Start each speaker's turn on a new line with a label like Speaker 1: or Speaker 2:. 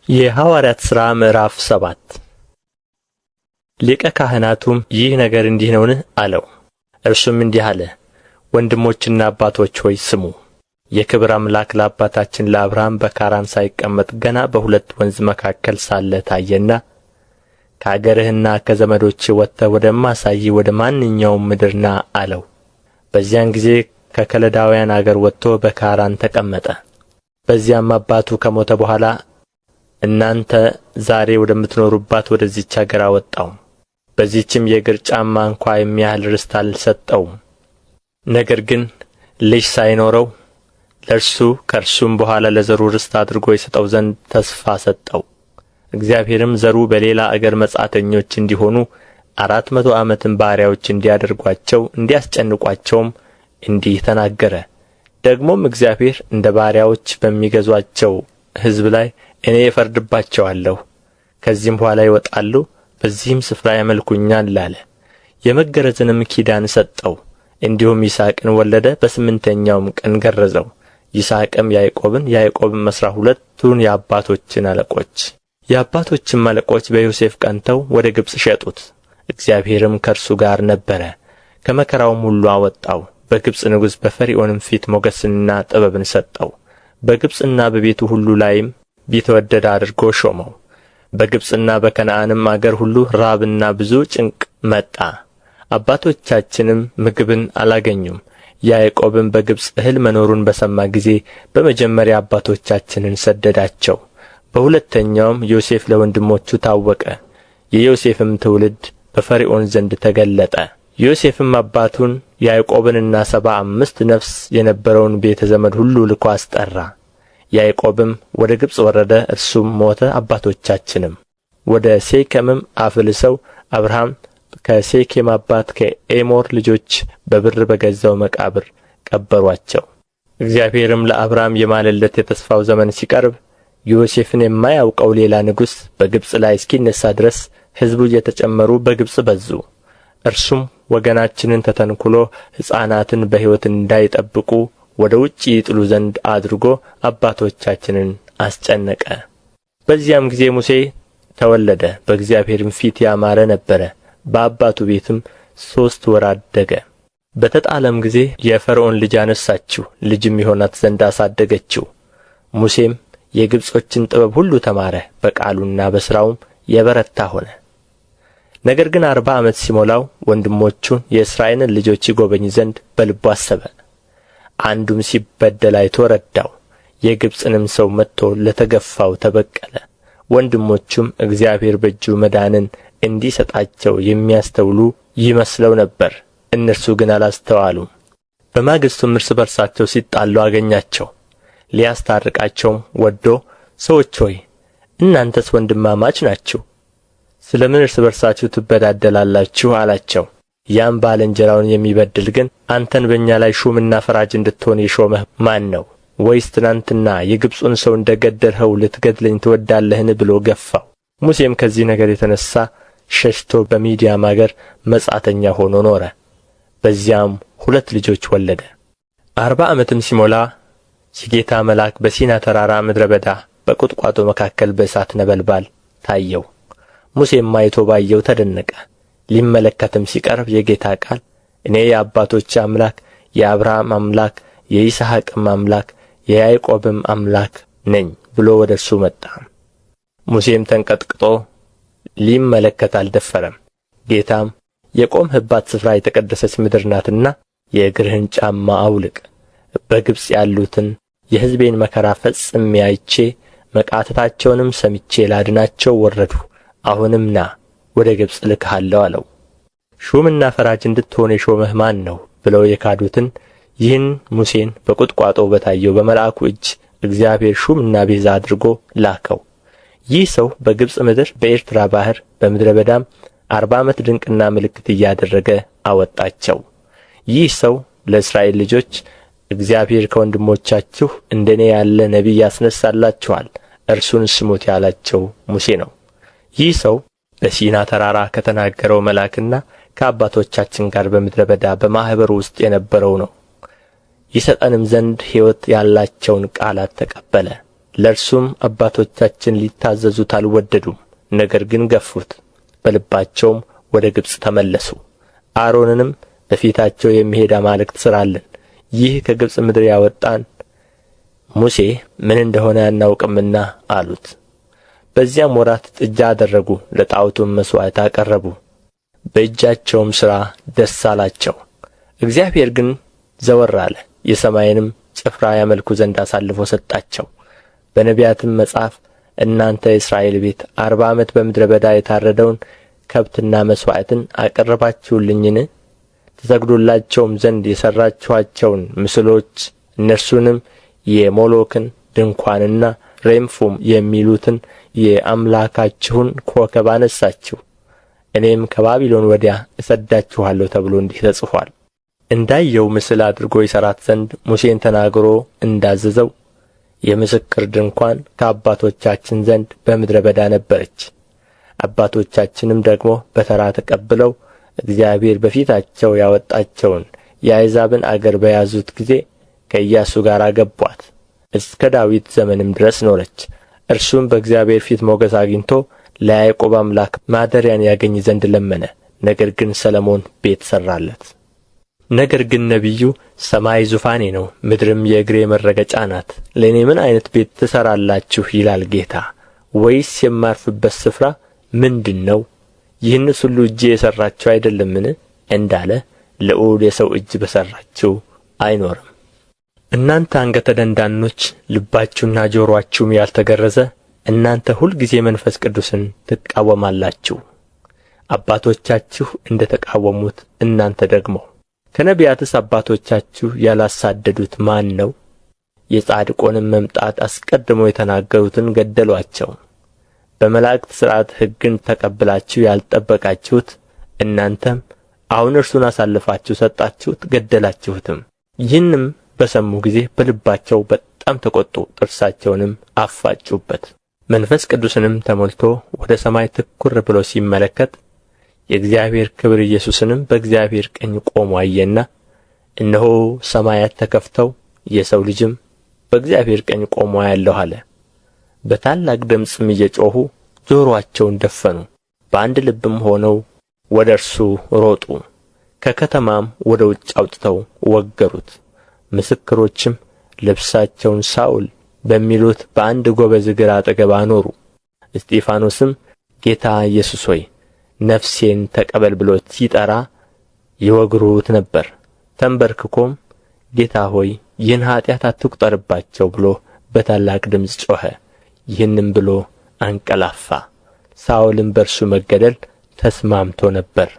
Speaker 1: የሐዋርያት ሥራ ምዕራፍ 7 ሊቀ ካህናቱም ይህ ነገር እንዲህ ነውን? አለው። እርሱም እንዲህ አለ፣ ወንድሞችና አባቶች ሆይ ስሙ። የክብር አምላክ ለአባታችን ለአብርሃም በካራን ሳይቀመጥ ገና በሁለት ወንዝ መካከል ሳለ ታየና ከአገርህና ከዘመዶችህ ወጥተህ ወደማሳይህ ወደ ማንኛውም ምድር ና አለው። በዚያን ጊዜ ከከለዳውያን አገር ወጥቶ በካራን ተቀመጠ። በዚያም አባቱ ከሞተ በኋላ እናንተ ዛሬ ወደምትኖሩባት ወደዚች አገር አወጣው። በዚህችም የእግር ጫማ እንኳ የሚያህል ርስት አልሰጠውም። ነገር ግን ልጅ ሳይኖረው ለእርሱ ከእርሱም በኋላ ለዘሩ ርስት አድርጎ ይሰጠው ዘንድ ተስፋ ሰጠው። እግዚአብሔርም ዘሩ በሌላ አገር መጻተኞች እንዲሆኑ 400 ዓመትም ባሪያዎች እንዲያደርጓቸው እንዲያስጨንቋቸውም እንዲህ ተናገረ። ደግሞም እግዚአብሔር እንደ ባሪያዎች በሚገዙአቸው ሕዝብ ላይ እኔ እፈርድባቸዋለሁ፣ ከዚህም በኋላ ይወጣሉ፣ በዚህም ስፍራ ያመልኩኛል አለ። የመገረዝንም ኪዳን ሰጠው። እንዲሁም ይስሐቅን ወለደ። በስምንተኛውም ቀን ገረዘው። ይስሐቅም ያዕቆብን፣ ያዕቆብም 12ቱን የአባቶችን አለቆች። የአባቶችም አለቆች በዮሴፍ ቀንተው ወደ ግብጽ ሸጡት። እግዚአብሔርም ከእርሱ ጋር ነበረ፣ ከመከራውም ሁሉ አወጣው። በግብጽ ንጉሥ በፈርዖንም ፊት ሞገስንና ጥበብን ሰጠው። በግብጽና በቤቱ ሁሉ ላይም ቢተወደድ አድርጎ ሾመው። በግብጽና በከነዓንም አገር ሁሉ ራብና ብዙ ጭንቅ መጣ። አባቶቻችንም ምግብን አላገኙም። ያዕቆብም በግብጽ እህል መኖሩን በሰማ ጊዜ በመጀመሪያ አባቶቻችንን ሰደዳቸው። በሁለተኛውም ዮሴፍ ለወንድሞቹ ታወቀ። የዮሴፍም ትውልድ በፈርዖን ዘንድ ተገለጠ። ዮሴፍም አባቱን ያዕቆብንና 75 ነፍስ የነበረውን ቤተ ዘመድ ሁሉ ልኮ አስጠራ። ያዕቆብም ወደ ግብጽ ወረደ፣ እርሱም ሞተ፣ አባቶቻችንም ወደ ሴኬምም አፍልሰው አብርሃም ከሴኬም አባት ከኤሞር ልጆች በብር በገዛው መቃብር ቀበሩአቸው። እግዚአብሔርም ለአብርሃም የማለለት የተስፋው ዘመን ሲቀርብ ዮሴፍን የማያውቀው ሌላ ንጉሥ በግብጽ ላይ እስኪነሣ ድረስ ሕዝቡ እየተጨመሩ በግብጽ በዙ። እርሱም ወገናችንን ተተንኵሎ ሕፃናትን በሕይወት እንዳይጠብቁ ወደ ውጭ ይጥሉ ዘንድ አድርጎ አባቶቻችንን አስጨነቀ። በዚያም ጊዜ ሙሴ ተወለደ፣ በእግዚአብሔርም ፊት ያማረ ነበረ። በአባቱ ቤትም 3 ወር አደገ። በተጣለም ጊዜ የፈርዖን ልጅ አነሣችው፣ ልጅም ይሆናት ዘንድ አሳደገችው። ሙሴም የግብጾችን ጥበብ ሁሉ ተማረ፣ በቃሉና በሥራውም የበረታ ሆነ። ነገር ግን 40 ዓመት ሲሞላው ወንድሞቹን የእስራኤልን ልጆች ይጐበኝ ዘንድ በልቡ አሰበ። አንዱም ሲበደል አይቶ ረዳው። የግብጽንም ሰው መትቶ ለተገፋው ተበቀለ። ወንድሞቹም እግዚአብሔር በእጁ መዳንን እንዲሰጣቸው የሚያስተውሉ ይመስለው ነበር፣ እነርሱ ግን አላስተዋሉም። በማግሥቱም እርስ በርሳቸው ሲጣሉ አገኛቸው። ሊያስታርቃቸውም ወዶ ሰዎች ሆይ እናንተስ ወንድማማች ናችሁ፣ ስለ ምን እርስ በርሳችሁ ትበዳደላላችሁ? አላቸው። ያም ባልንጀራውን የሚበድል ግን አንተን በእኛ ላይ ሹምና ፈራጅ እንድትሆን የሾመህ ማን ነው? ወይስ ትናንትና የግብፁን ሰው እንደ ገደልኸው ልትገድለኝ ትወዳለህን? ብሎ ገፋው። ሙሴም ከዚህ ነገር የተነሣ ሸሽቶ በሚዲያም አገር መጻተኛ ሆኖ ኖረ። በዚያም 2 ልጆች ወለደ። 40 ዓመትም ሲሞላ የጌታ መልአክ በሲና ተራራ ምድረ በዳ በቁጥቋጦ መካከል በእሳት ነበልባል ታየው። ሙሴም አይቶ ባየው ተደነቀ። ሊመለከትም ሲቀርብ የጌታ ቃል እኔ የአባቶች አምላክ የአብርሃም አምላክ የይስሐቅም አምላክ የያዕቆብም አምላክ ነኝ ብሎ ወደ እርሱ መጣ። ሙሴም ተንቀጥቅጦ ሊመለከት አልደፈረም። ጌታም የቆምህባት ስፍራ የተቀደሰች ምድር ናትና የእግርህን ጫማ አውልቅ፣ በግብጽ ያሉትን የሕዝቤን መከራ ፈጽሜ አይቼ መቃተታቸውንም ሰምቼ ላድናቸው ወረድሁ። አሁንም ና ወደ ግብጽ እልክሃለሁ አለው። ሹምና ፈራጅ እንድትሆን የሾመህ ማን ነው? ብለው የካዱትን ይህን ሙሴን በቁጥቋጦ በታየው በመልአኩ እጅ እግዚአብሔር ሹምና ቤዛ አድርጎ ላከው። ይህ ሰው በግብጽ ምድር በኤርትራ ባሕር በምድረ በዳም 40 ዓመት ድንቅና ምልክት እያደረገ አወጣቸው። ይህ ሰው ለእስራኤል ልጆች እግዚአብሔር ከወንድሞቻችሁ እንደ እኔ ያለ ነቢይ ያስነሣላችኋል፣ እርሱን ስሙት ያላቸው ሙሴ ነው። ይህ ሰው በሲና ተራራ ከተናገረው መልአክና ከአባቶቻችን ጋር በምድረ በዳ በማኅበሩ ውስጥ የነበረው ነው። ይሰጠንም ዘንድ ሕይወት ያላቸውን ቃላት ተቀበለ። ለእርሱም አባቶቻችን ሊታዘዙት አልወደዱም፣ ነገር ግን ገፉት፣ በልባቸውም ወደ ግብጽ ተመለሱ። አሮንንም በፊታቸው የሚሄድ አማልክት ሥራልን፣ ይህ ከግብጽ ምድር ያወጣን ሙሴ ምን እንደሆነ አናውቅምና አሉት። በዚያም ወራት ጥጃ አደረጉ፣ ለጣዖቱም መሥዋዕት አቀረቡ፣ በእጃቸውም ሥራ ደስ አላቸው። እግዚአብሔር ግን ዘወር አለ፣ የሰማይንም ጭፍራ ያመልኩ ዘንድ አሳልፎ ሰጣቸው። በነቢያትም መጽሐፍ እናንተ የእስራኤል ቤት 40 ዓመት በምድረ በዳ የታረደውን ከብትና መሥዋዕትን አቀረባችሁልኝን? ትሰግዱላቸውም ዘንድ የሠራችኋቸውን ምስሎች እነርሱንም የሞሎክን ድንኳንና ሬምፉም የሚሉትን የአምላካችሁን ኮከብ አነሣችሁ፣ እኔም ከባቢሎን ወዲያ እሰዳችኋለሁ ተብሎ እንዲህ ተጽፎአል። እንዳየው ምስል አድርጎ ይሠራት ዘንድ ሙሴን ተናግሮ እንዳዘዘው የምስክር ድንኳን ከአባቶቻችን ዘንድ በምድረ በዳ ነበረች። አባቶቻችንም ደግሞ በተራ ተቀብለው እግዚአብሔር በፊታቸው ያወጣቸውን የአሕዛብን አገር በያዙት ጊዜ ከኢያሱ ጋር አገቧት። እስከ ዳዊት ዘመንም ድረስ ኖረች። እርሱም በእግዚአብሔር ፊት ሞገስ አግኝቶ ለያዕቆብ አምላክ ማደሪያን ያገኝ ዘንድ ለመነ። ነገር ግን ሰሎሞን ቤት ሠራለት። ነገር ግን ነቢዩ ሰማይ ዙፋኔ ነው፣ ምድርም የእግሬ መረገጫ ናት፣ ለእኔ ምን ዓይነት ቤት ትሠራላችሁ ይላል ጌታ? ወይስ የማርፍበት ስፍራ ምንድን ነው? ይህንስ ሁሉ እጄ የሠራችው አይደለምን? እንዳለ ልዑል የሰው እጅ በሠራችው አይኖርም። እናንተ አንገተ ደንዳኖች፣ ልባችሁና ጆሮአችሁም ያልተገረዘ እናንተ ሁልጊዜ መንፈስ ቅዱስን ትቃወማላችሁ። አባቶቻችሁ እንደ ተቃወሙት እናንተ ደግሞ። ከነቢያትስ አባቶቻችሁ ያላሳደዱት ማን ነው? የጻድቆንም መምጣት አስቀድመው የተናገሩትን ገደሏቸው። በመላእክት ሥርዓት ሕግን ተቀብላችሁ ያልጠበቃችሁት እናንተም አሁን እርሱን አሳልፋችሁ ሰጣችሁት፣ ገደላችሁትም። ይህንም በሰሙ ጊዜ በልባቸው በጣም ተቈጡ፣ ጥርሳቸውንም አፋጩበት። መንፈስ ቅዱስንም ተሞልቶ ወደ ሰማይ ትኵር ብሎ ሲመለከት የእግዚአብሔር ክብር ኢየሱስንም በእግዚአብሔር ቀኝ ቆሞ አየና፣ እነሆ ሰማያት ተከፍተው የሰው ልጅም በእግዚአብሔር ቀኝ ቆሞ አያለሁ አለ። በታላቅ ድምፅም እየጮኹ ጆሮአቸውን ደፈኑ፣ በአንድ ልብም ሆነው ወደ እርሱ ሮጡ። ከከተማም ወደ ውጭ አውጥተው ወገሩት። ምስክሮችም ልብሳቸውን ሳውል በሚሉት በአንድ ጎበዝ እግር አጠገብ አኖሩ። እስጢፋኖስም ጌታ ኢየሱስ ሆይ ነፍሴን ተቀበል ብሎ ሲጠራ ይወግሩት ነበር። ተንበርክኮም ጌታ ሆይ ይህን ኃጢአት አትቍጠርባቸው ብሎ በታላቅ ድምፅ ጮኸ። ይህንም ብሎ አንቀላፋ። ሳውልም በእርሱ መገደል ተስማምቶ ነበር።